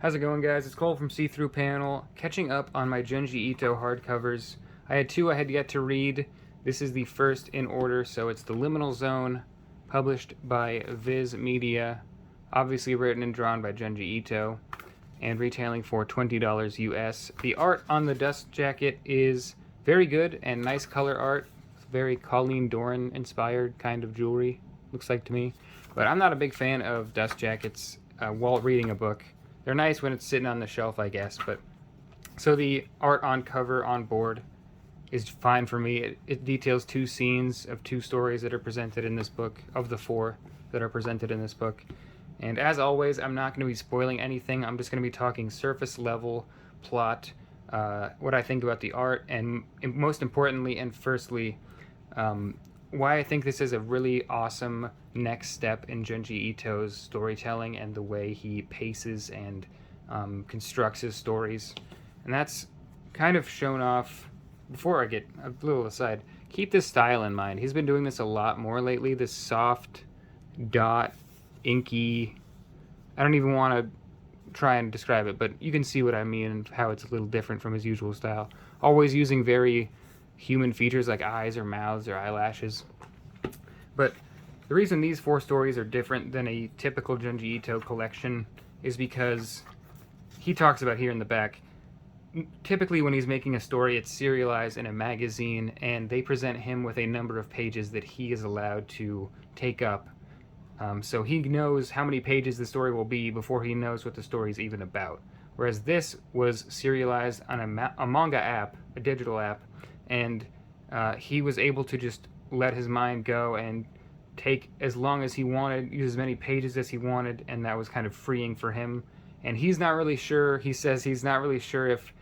How's it going, guys? It's Cole from See-Through Panel, catching up on my Junji Ito hardcovers. I had two I had yet to read. This is the first in order, so it's The Liminal Zone, published by Viz Media, obviously written and drawn by Junji Ito, and retailing for $20 US. The art on the dust jacket is very good and nice color art. Very Colleen Doran inspired kind of jewelry, looks like to me. But I'm not a big fan of dust jackets while reading a book. They're nice when it's sitting on the shelf, I guess, but so the art on cover on board is fine for me. It details two scenes of two stories that are presented in this book, of the four that are presented in this book. And as always, I'm not going to be spoiling anything. I'm just going to be talking surface level plot, what I think about the art, and most importantly and firstly, why I think this is a really awesome next step in Junji Ito's storytelling and the way he paces and constructs his stories. And that's kind of shown off. Before I get a little aside, keep this style in mind. He's been doing this a lot more lately, this soft dot inky, I don't even want to try and describe it, but you can see what I mean and how it's a little different from his usual style. Always using very human features like eyes or mouths or eyelashes. But the reason these four stories are different than a typical Junji Ito collection is because he talks about here in the back, typically when he's making a story, it's serialized in a magazine, and they present him with a number of pages that he is allowed to take up. So he knows how many pages the story will be before he knows what the story is even about. Whereas this was serialized on a manga app, a digital app, and he was able to just let his mind go and take as long as he wanted, use as many pages as he wanted, and that was kind of freeing for him. And he's not really sure, he says he's not really sure if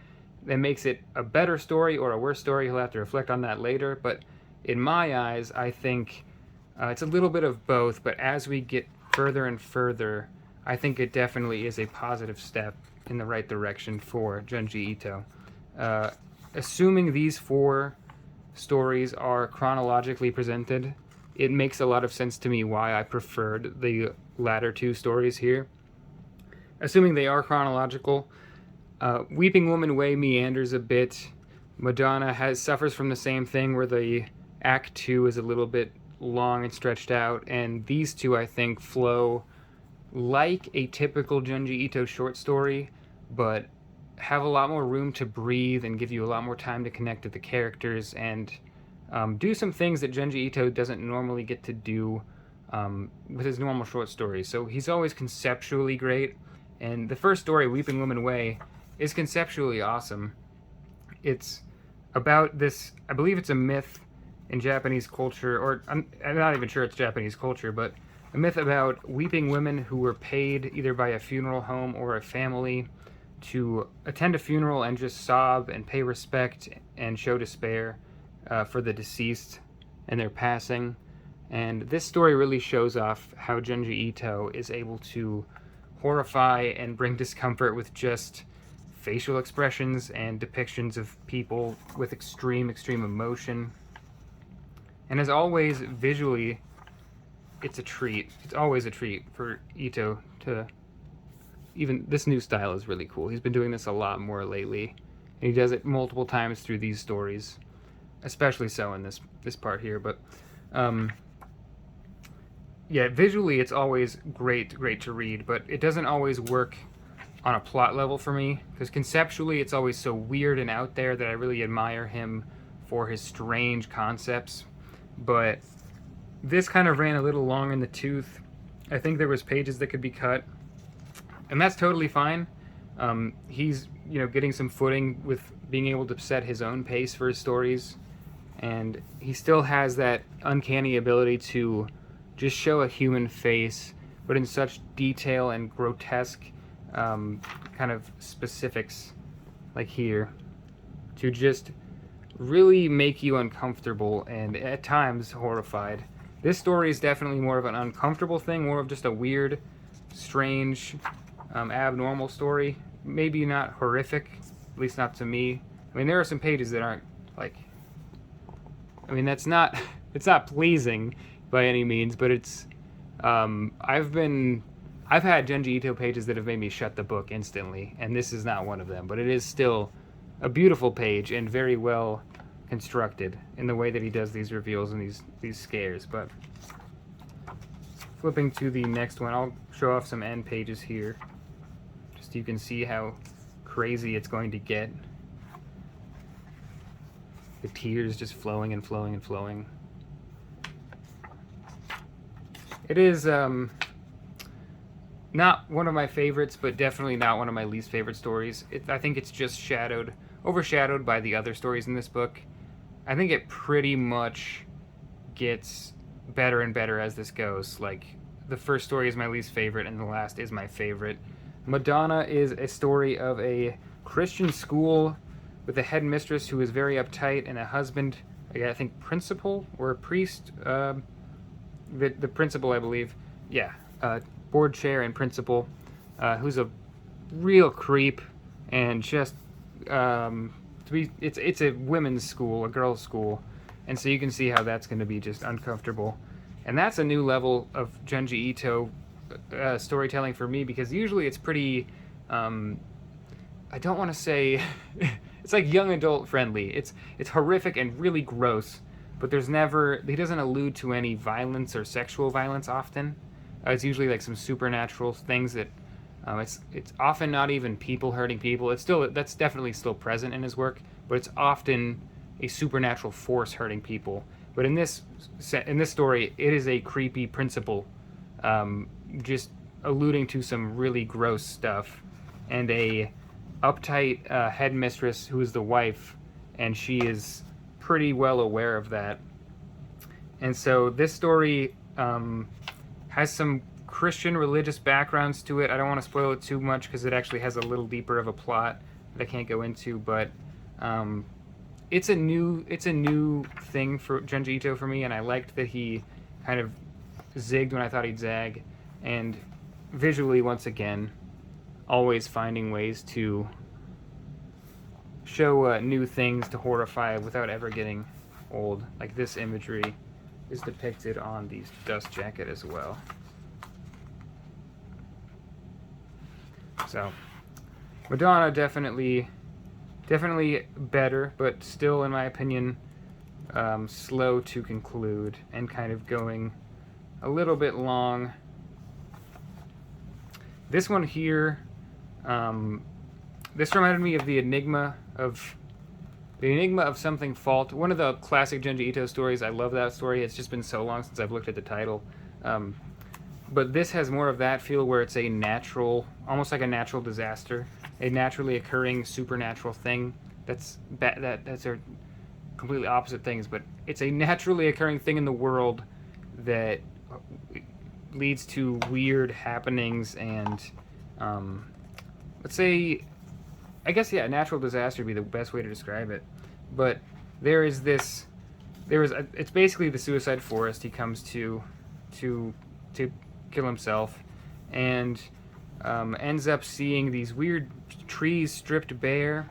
that makes it a better story or a worse story. He'll have to reflect on that later, but in my eyes, I think it's a little bit of both, but as we get further and further, I think it definitely is a positive step in the right direction for Junji Ito. Assuming these four stories are chronologically presented, it makes a lot of sense to me why I preferred the latter two stories here. Assuming they are chronological, Weeping Woman Way meanders a bit. Madonna suffers from the same thing where the Act 2 is a little bit long and stretched out, and these two, I think, flow like a typical Junji Ito short story, but have a lot more room to breathe and give you a lot more time to connect to the characters and do some things that Junji Ito doesn't normally get to do with his normal short stories. So he's always conceptually great, and the first story, Weeping Woman Way, is conceptually awesome. It's about this, I believe it's a myth in Japanese culture, or I'm not even sure it's Japanese culture, but a myth about weeping women who were paid either by a funeral home or a family to attend a funeral and just sob and pay respect and show despair for the deceased and their passing. And this story really shows off how Junji Ito is able to horrify and bring discomfort with just facial expressions and depictions of people with extreme emotion. And as always, visually, it's a treat. It's always a treat for Ito to... Even this new style is really cool. He's been doing this a lot more lately. And he does it multiple times through these stories. Especially so in this part here. But, yeah, visually it's always great to read. But it doesn't always work on a plot level for me. Because conceptually it's always so weird and out there that I really admire him for his strange concepts. But this kind of ran a little long in the tooth. I think there was pages that could be cut, and that's totally fine. He's getting some footing with being able to set his own pace for his stories, and he still has that uncanny ability to just show a human face, but in such detail and grotesque kind of specifics, like here, to just really make you uncomfortable and at times horrified. This story is definitely more of an uncomfortable thing, more of just a weird, strange, abnormal story. Maybe not horrific, at least not to me. I mean, there are some pages that aren't like... I mean, it's not pleasing by any means, but it's... I've been I've had Junji Ito pages that have made me shut the book instantly, and this is not one of them. But it is still a beautiful page and very well constructed in the way that he does these reveals and these scares. But flipping to the next one, I'll show off some end pages here, just so you can see how crazy it's going to get. The tears just flowing and flowing and flowing. It is not one of my favorites, but definitely not one of my least favorite stories. I think it's just overshadowed by the other stories in this book. I think it pretty much gets better and better as this goes. Like, the first story is my least favorite, and the last is my favorite. Madonna is a story of a Christian school with a headmistress who is very uptight and a husband, I think principal or a priest, the principal, I believe. Yeah, board chair and principal, who's a real creep, and just it's a women's school, a girls' school, and so you can see how that's going to be just uncomfortable. And that's a new level of Junji Ito storytelling for me, because usually it's pretty, I don't want to say, it's like young adult friendly. It's horrific and really gross, but he doesn't allude to any violence or sexual violence often. It's usually like some supernatural things that, it's often not even people hurting people. That's definitely still present in his work, but it's often a supernatural force hurting people. But in this story, it is a creepy principal, just alluding to some really gross stuff, and a uptight headmistress who is the wife, and she is pretty well aware of that. And so this story has some Christian religious backgrounds to it. I don't want to spoil it too much because it actually has a little deeper of a plot that I can't go into, but it's a new thing for Junji Ito for me, and I liked that he kind of zigged when I thought he'd zag, and visually, once again, always finding ways to show new things to horrify without ever getting old. Like this imagery is depicted on the dust jacket as well. So, Madonna definitely better, but still, in my opinion, slow to conclude and kind of going a little bit long. This one here, this reminded me of the Enigma of Something Fault. One of the classic Junji Ito stories. I love that story. It's just been so long since I've looked at the title. But this has more of that feel, where it's a natural, almost like a natural disaster, a naturally occurring supernatural thing. That's are completely opposite things, but it's a naturally occurring thing in the world that leads to weird happenings and, let's say, I guess, yeah, natural disaster would be the best way to describe it. But it's basically the suicide forest. He comes to kill himself, and ends up seeing these weird trees stripped bare,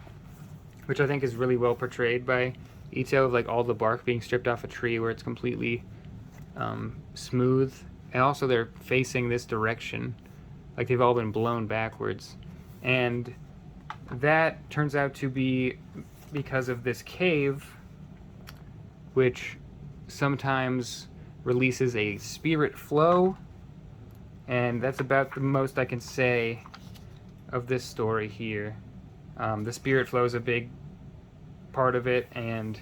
which I think is really well portrayed by Ito, like all the bark being stripped off a tree where it's completely smooth, and also they're facing this direction, like they've all been blown backwards. And that turns out to be because of this cave, which sometimes releases a spirit flow, and that's about the most I can say of this story here. The spirit flow is a big part of it, and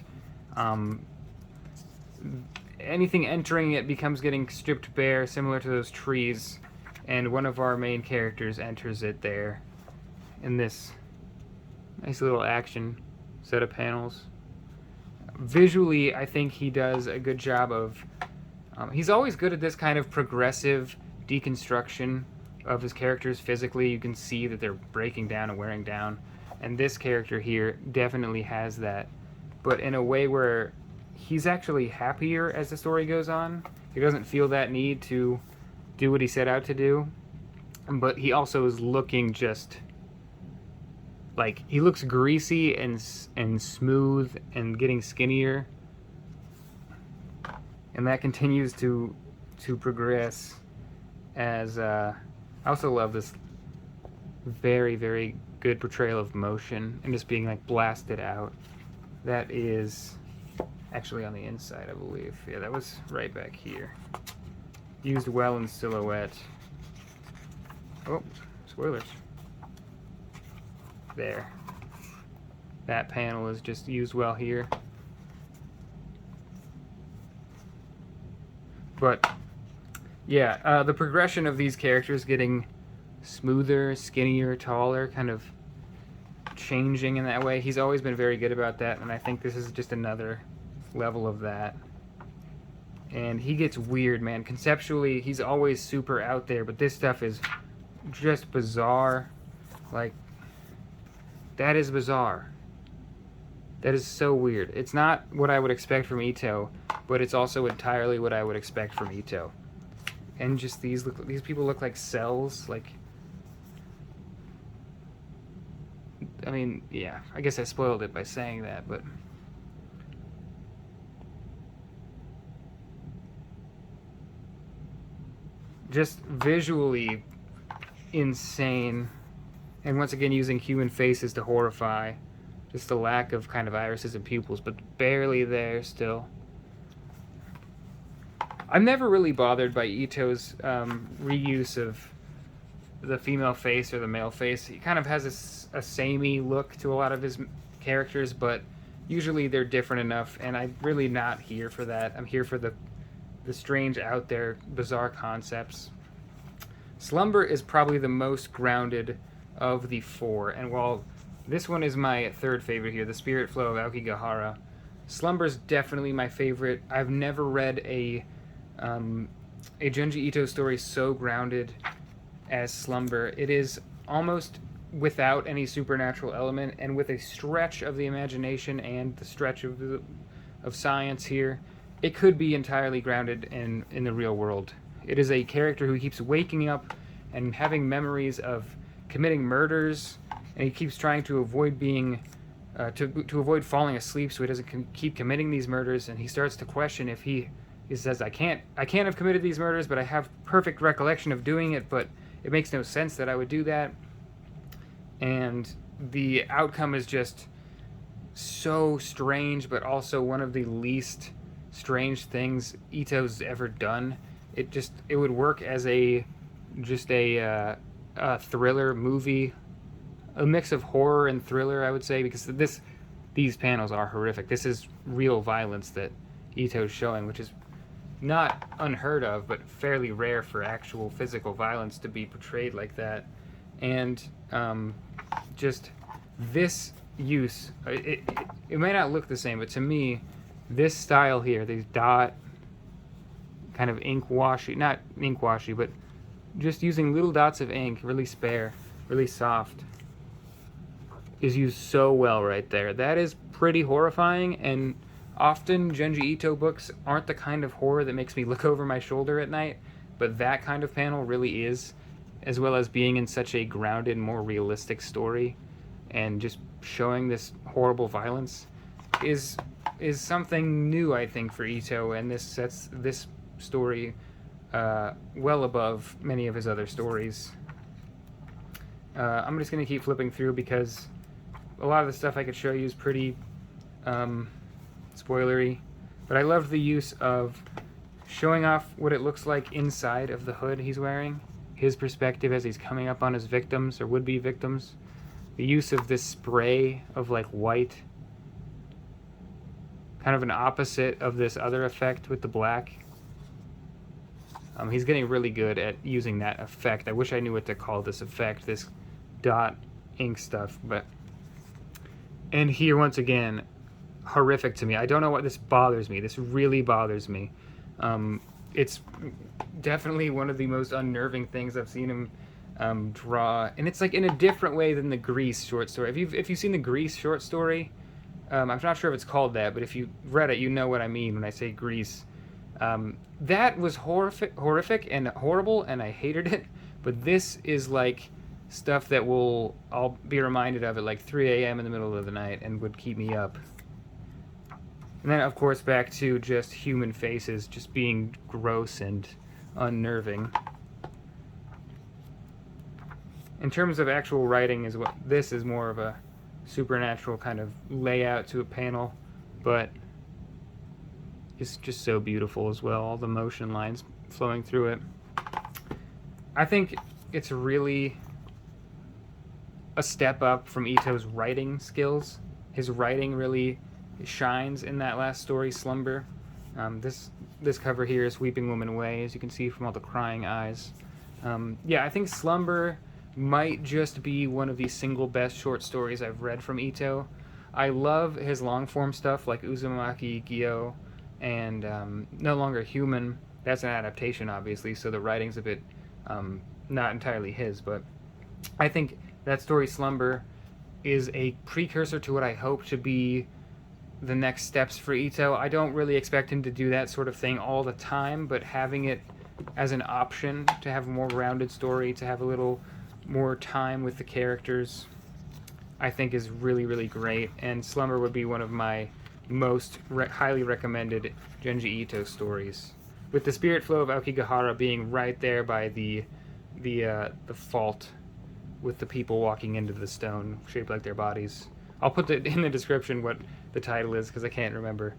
anything entering it becomes getting stripped bare, similar to those trees, and one of our main characters enters it there in this nice little action set of panels. Visually, I think he does a good job of... he's always good at this kind of progressive deconstruction of his characters physically. You can see that they're breaking down and wearing down. And this character here definitely has that, but in a way where he's actually happier as the story goes on. He doesn't feel that need to do what he set out to do, but he also is looking just... like, he looks greasy and smooth and getting skinnier. And that continues to progress as I also love this very, very good portrayal of motion and just being like blasted out. That is actually on the inside, I believe. Yeah, that was right back here. Used well in silhouette. Oh, spoilers. There. That panel is just used well here. But, yeah, the progression of these characters getting smoother, skinnier, taller, kind of changing in that way. He's always been very good about that, and I think this is just another level of that. And he gets weird, man. Conceptually, he's always super out there, but this stuff is just bizarre. Like, that is bizarre. That is so weird. It's not what I would expect from Ito, but it's also entirely what I would expect from Ito. And just these people look like cells. Like, I mean, yeah, I guess I spoiled it by saying that, but just visually insane. And once again, using human faces to horrify. Just the lack of kind of irises and pupils, but barely there still. I'm never really bothered by Ito's reuse of the female face or the male face. He kind of has a samey look to a lot of his characters, but usually they're different enough, and I'm really not here for that. I'm here for the strange, out there, bizarre concepts. Slumber is probably the most grounded of the four, and while this one is my third favorite here, The Spirit Flow of Aokigahara, Slumber's definitely my favorite. I've never read a Junji Ito story so grounded as Slumber. It is almost without any supernatural element, and with a stretch of the imagination and the stretch of science here, it could be entirely grounded in the real world. It is a character who keeps waking up and having memories of committing murders, and he keeps trying to avoid being to avoid falling asleep so he doesn't keep committing these murders. And he starts to question if he says, I can't have committed these murders, but I have perfect recollection of doing it, but it makes no sense that I would do that. And the outcome is just so strange, but also one of the least strange things Ito's ever done. It would work as a thriller movie, a mix of horror and thriller, I would say, because these panels are horrific. This is real violence that Ito's showing, which is not unheard of, but fairly rare for actual physical violence to be portrayed like that. And just this use, it may not look the same, but to me, this style here, these dot kind of ink washy, not ink washy, but just using little dots of ink, really spare, really soft, is used so well right there. That is pretty horrifying, and often Junji Ito books aren't the kind of horror that makes me look over my shoulder at night, but that kind of panel really is, as well as being in such a grounded, more realistic story, and just showing this horrible violence is something new, I think, for Ito, and this sets this story well above many of his other stories. I'm just going to keep flipping through because a lot of the stuff I could show you is pretty spoilery, but I love the use of showing off what it looks like inside of the hood he's wearing, his perspective as he's coming up on his victims or would-be victims, the use of this spray of like white, kind of an opposite of this other effect with the black. He's getting really good at using that effect. I wish I knew what to call this effect, this dot ink stuff, but... And here, once again, horrific to me. I don't know what this bothers me. This really bothers me. It's definitely one of the most unnerving things I've seen him draw. And it's like in a different way than the Grease short story. If you've seen the Grease short story, I'm not sure if it's called that, but if you read it, you know what I mean when I say Grease. That was horrific and horrible, and I hated it. But this is like stuff that I'll be reminded of at like 3 a.m. in the middle of the night and would keep me up. And then, of course, back to just human faces just being gross and unnerving. In terms of actual writing, this is more of a supernatural kind of layout to a panel, but it's just so beautiful as well, all the motion lines flowing through it. I think it's really a step up from Ito's writing skills. His writing really shines in that last story, Slumber. This cover here is Weeping Woman Away, as you can see from all the crying eyes. Yeah, I think Slumber might just be one of the single best short stories I've read from Ito. I love his long-form stuff like Uzumaki Gyo and No Longer Human. That's an adaptation, obviously, so the writing's a bit not entirely his, but I think that story, Slumber, is a precursor to what I hope to be the next steps for Ito. I don't really expect him to do that sort of thing all the time, but having it as an option to have a more rounded story, to have a little more time with the characters, I think is really, really great. And Slumber would be one of my most highly recommended Junji Ito stories, with the spirit flow of Aokigahara being right there by the fault, with the people walking into the stone shaped like their bodies. I'll put it in the description what the title is because I can't remember.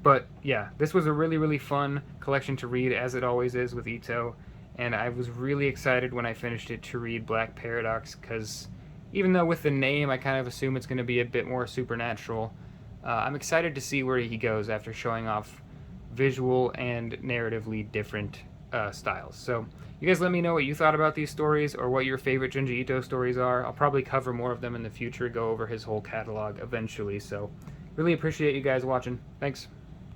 But yeah, this was a really, really fun collection to read, as it always is with Ito, and I was really excited when I finished it to read Black Paradox, because even though with the name I kind of assume it's going to be a bit more supernatural, I'm excited to see where he goes after showing off visual and narratively different styles. So you guys let me know what you thought about these stories, or what your favorite Junji Ito stories are. I'll probably cover more of them in the future, go over his whole catalog eventually, so really appreciate you guys watching. Thanks.